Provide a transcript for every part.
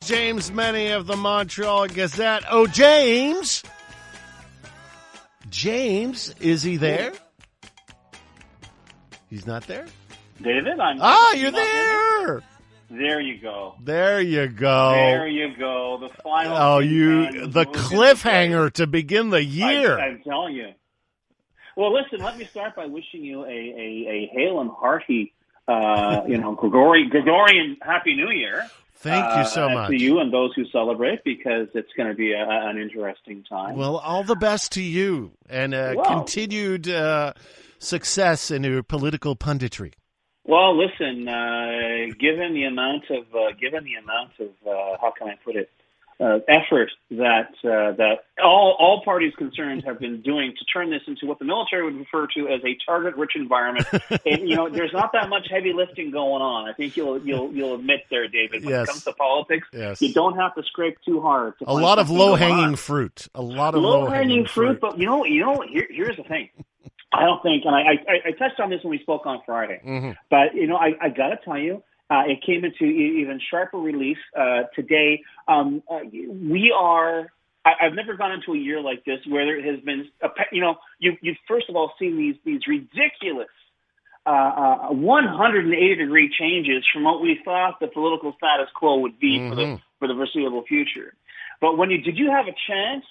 James Mennie of the Montreal Gazette. Oh, James! James, is he there? He's not there? David, you're there! There you go. There you go. There you go. The final. The cliffhanger to begin the year. I'm telling you. Well, listen, let me start by wishing you a hail and hearty, Gregorian Happy New Year. Thank you so much. To you and those who celebrate, because it's going to be an interesting time. Well, all the best to you, and continued success in your political punditry. Well, listen, given the amount of how can I put it, effort that all parties concerned have been doing to turn this into what the military would refer to as a target-rich environment, and, there's not that much heavy lifting going on. I think you'll admit there, David. When it comes to politics, you don't have to scrape too hard. A lot of low-hanging fruit. A lot of low-hanging fruit. But here's the thing. I don't think, and I touched on this when we spoke on Friday, but I got to tell you, it came into even sharper relief today. I've never gone into a year like this where there has been, you've first of all seen these ridiculous 180-degree changes from what we thought the political status quo would be for the foreseeable future. But did you have a chance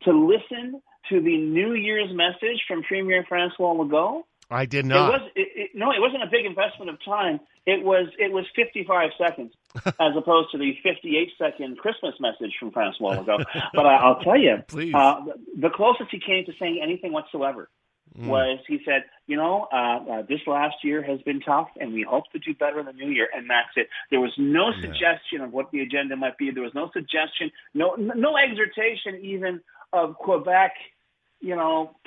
to listen to the New Year's message from Premier Francois Legault? I did not. It wasn't a big investment of time. It was 55 seconds as opposed to the 58-second Christmas message from Francois Legault. But I'll tell you, the closest he came to saying anything whatsoever was he said, this last year has been tough, and we hope to do better in the new year, and that's it. There was no suggestion of what the agenda might be. There was no suggestion, no exhortation even of Quebec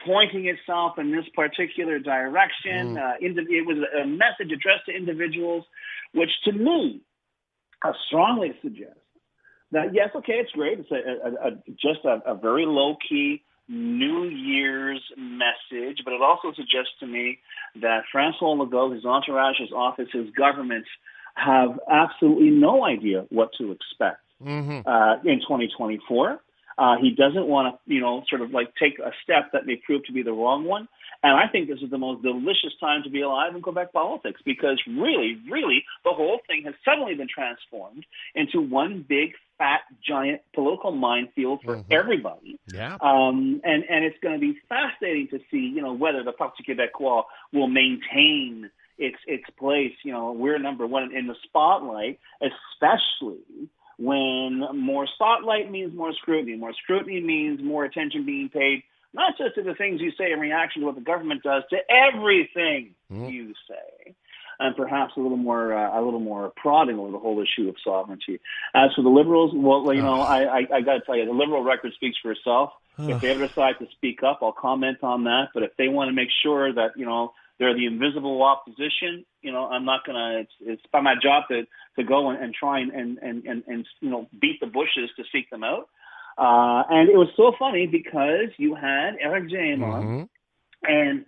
pointing itself in this particular direction. It was a message addressed to individuals, which to me strongly suggests that, yes, okay, it's great. It's just a very low-key New Year's message, but it also suggests to me that Francois Legault, his entourage, his office, his governments have absolutely no idea what to expect in 2024. He doesn't want to, take a step that may prove to be the wrong one. And I think this is the most delicious time to be alive in Quebec politics, because really, really, the whole thing has suddenly been transformed into one big, fat, giant political minefield for everybody. Yeah. And it's going to be fascinating to see, whether the Parti Québécois will maintain its place. We're number one in the spotlight, especially when more spotlight means more scrutiny. More scrutiny means more attention being paid, not just to the things you say in reaction to what the government does, to everything you say, and perhaps a little more prodding over the whole issue of sovereignty. As for the Liberals, well, I got to tell you, the Liberal record speaks for itself. If they ever decide to speak up, I'll comment on that. But if they want to make sure that they're the invisible opposition, I'm not gonna. It's by my job to go and try and beat the bushes to seek them out. And it was so funny because you had Eric James on, and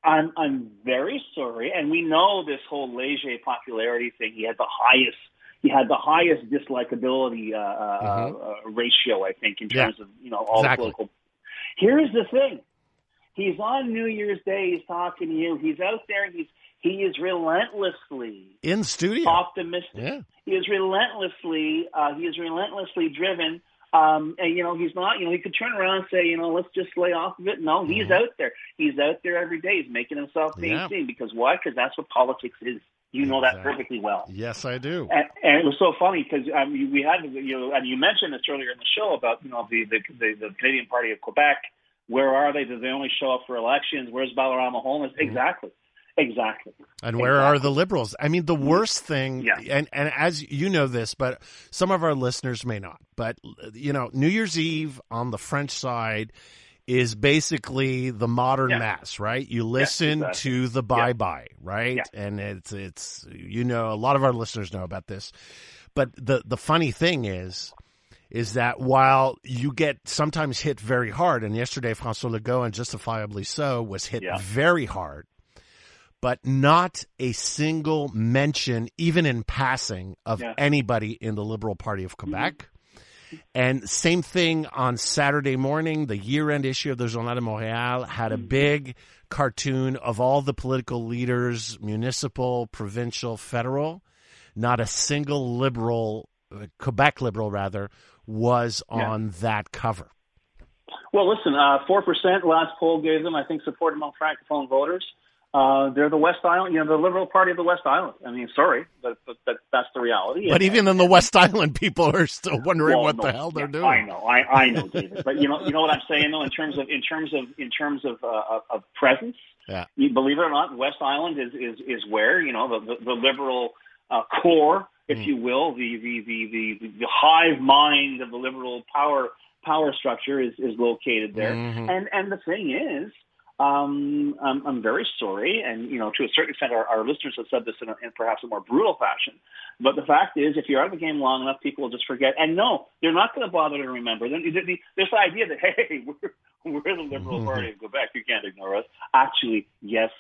I'm very sorry. And we know this whole Léger popularity thing. He had the highest dislikability ratio, I think, in terms of all the political. Here's the thing. He's on New Year's Day. He's talking to you. He's out there. He is relentlessly in studio optimistic. Yeah. He is relentlessly driven. And he's not. He could turn around and say, let's just lay off of it. No, he's out there. He's out there every day. He's making himself being seen. Because why? Because that's what politics is. You know that perfectly well. Yes, I do. And it was so funny because we had and you mentioned this earlier in the show about the Canadian Party of Quebec. Where are they? Do they only show up for elections? Where's Balarama Holness? Exactly. And where are the Liberals? I mean, the worst thing, and as you know this, but some of our listeners may not, but, New Year's Eve on the French side is basically the modern mass, right? You listen to the bye-bye, right? Yeah. And it's a lot of our listeners know about this. But the funny thing is that while you get sometimes hit very hard, and yesterday François Legault, and justifiably so, was hit very hard, but not a single mention, even in passing, of anybody in the Liberal Party of Quebec. And same thing on Saturday morning, the year-end issue of the Journal de Montréal had a big cartoon of all the political leaders, municipal, provincial, federal. Not a single Liberal, Quebec Liberal rather, was on that cover. Well, listen, 4% last poll gave them, I think, support among Francophone voters. They're the West Island, the Liberal Party of the West Island. I mean, sorry, but that's the reality. But even in the West Island, people are still wondering what the hell they're doing. I know, David. But you know what I'm saying though, in terms of presence. Yeah. You believe it or not, West Island is where the Liberal core, if you will, the hive mind of the Liberal power structure is located there. Mm-hmm. And the thing is, I'm very sorry, and to a certain extent, our listeners have said this in perhaps a more brutal fashion. But the fact is, if you're out of the game long enough, people will just forget. And no, they're not going to bother to remember. There's the idea that hey, we're the Liberal Party of Quebec. You can't ignore us. Actually, yes,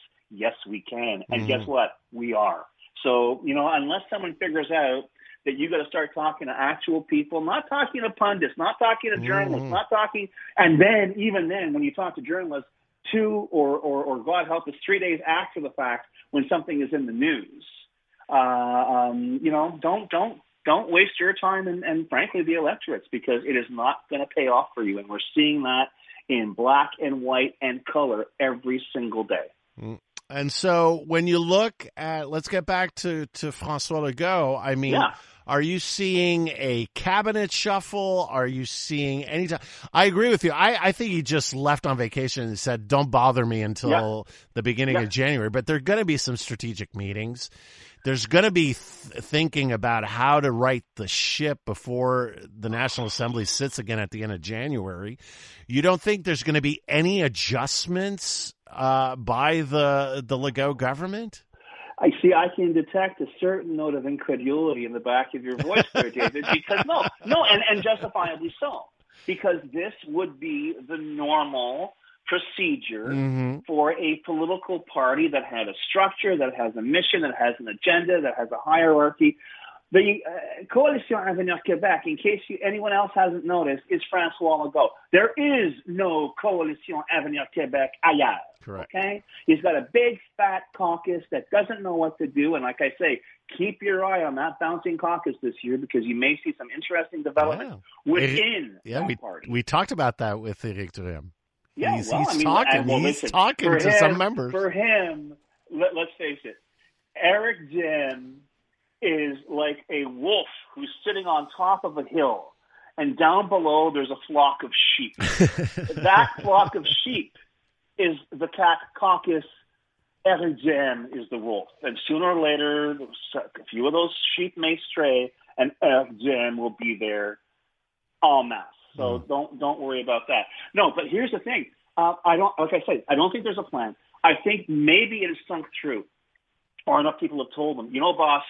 we can. And guess what? We are. So unless someone figures out that you got to start talking to actual people, not talking to pundits, not talking to journalists, not talking, and then even then, when you talk to journalists, 2 or God help us, 3 days after the fact, when something is in the news, don't waste your time and frankly the electorate's, because it is not going to pay off for you, and we're seeing that in black and white and color every single day. And so when you look at, let's get back to François Legault. I mean, are you seeing a cabinet shuffle? Are you seeing any time? I agree with you. I think he just left on vacation and said, don't bother me until the beginning of January. But there are going to be some strategic meetings. There's going to be thinking about how to right the ship before the National Assembly sits again at the end of January. You don't think there's going to be any adjustments by the Legault government? I can detect a certain note of incredulity in the back of your voice there, David, because and justifiably so, because this would be the normal procedure for a political party that had a structure, that has a mission, that has an agenda, that has a hierarchy. The Coalition Avenir Quebec, in case anyone else hasn't noticed, is François Legault. There is no Coalition Avenir Quebec ailleurs. Correct. Okay? He's got a big, fat caucus that doesn't know what to do. And like I say, keep your eye on that bouncing caucus this year, because you may see some interesting developments within that party. We talked about that with Éric Duhem. Yeah, he's talking to some members. For him, let's face it, Éric Duhem is like a wolf who's sitting on top of a hill, and down below there's a flock of sheep. That flock of sheep is the caucus. Éric Duhem is the wolf, and sooner or later, a few of those sheep may stray, and Éric Duhem will be there en masse. So don't worry about that. No, but here's the thing. I don't think there's a plan. I think maybe it has sunk through, or enough people have told them, boss,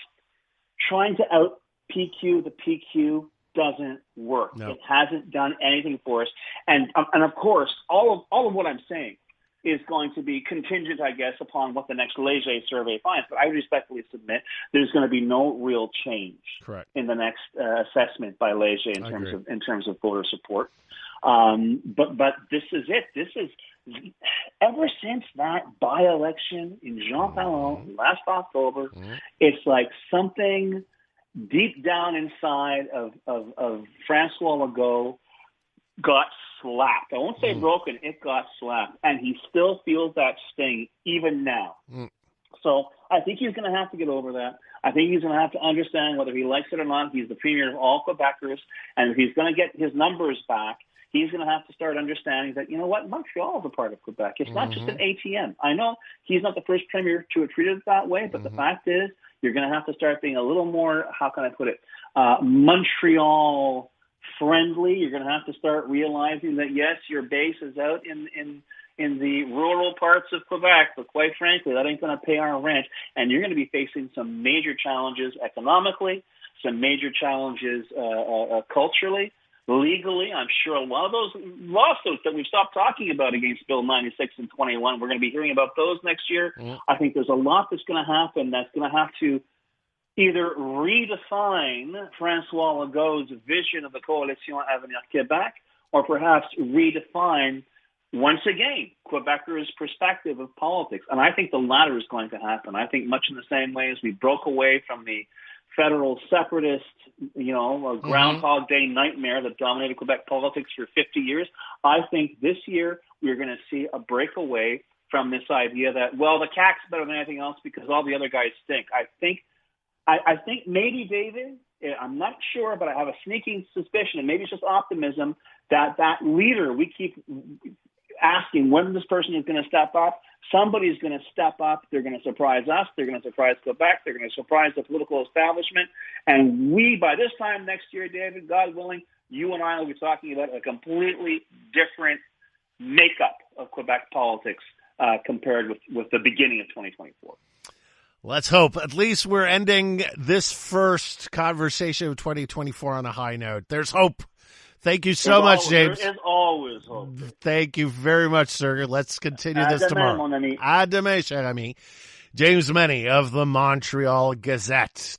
trying to out PQ the PQ doesn't work. No. It hasn't done anything for us. And of course, all of what I'm saying is going to be contingent, I guess, upon what the next Léger survey finds. But I respectfully submit there's going to be no real change in the next assessment by Léger in terms of voter support. But this is it. This is ever since that by-election in Jean Talon last October. It's like something deep down inside of François Legault got slapped. I won't say broken, it got slapped. And he still feels that sting even now. So I think he's going to have to get over that. I think he's going to have to understand, whether he likes it or not, he's the premier of all Quebecers. And if he's going to get his numbers back, he's going to have to start understanding that, Montreal is a part of Quebec. It's not just an ATM. I know he's not the first premier to have treated it that way, but the fact is you're going to have to start being a little more, how can I put it, Montreal friendly. You're going to have to start realizing that, yes, your base is out in the rural parts of Quebec, but quite frankly, that ain't going to pay our rent. And you're going to be facing some major challenges economically, some major challenges culturally. legally. I'm sure a lot of those lawsuits that we've stopped talking about against Bill 96 and 21, we're going to be hearing about those next year. I think there's a lot that's going to happen that's going to have to either redefine François Legault's vision of the Coalition Avenir Québec, or perhaps redefine, once again, Quebecers' perspective of politics. And I think the latter is going to happen. I think much in the same way as we broke away from the federal separatist, Groundhog Day nightmare that dominated Quebec politics for 50 years, I think this year we're going to see a breakaway from this idea that, well, the CAQ's better than anything else because all the other guys stink. I think maybe, David, I'm not sure, but I have a sneaking suspicion, and maybe it's just optimism, that leader we keep asking when this person is going to step up, somebody's going to step up. They're going to surprise us. They're going to surprise Quebec. They're going to surprise the political establishment. And we, by this time next year, David, God willing, you and I will be talking about a completely different makeup of Quebec politics compared with the beginning of 2024. Let's hope. At least we're ending this first conversation of 2024 on a high note. There's hope. Thank you so much, James. There is always hope. Thank you very much, sir. Let's continue this tomorrow. À demain, cher ami. James Mennie of the Montreal Gazette.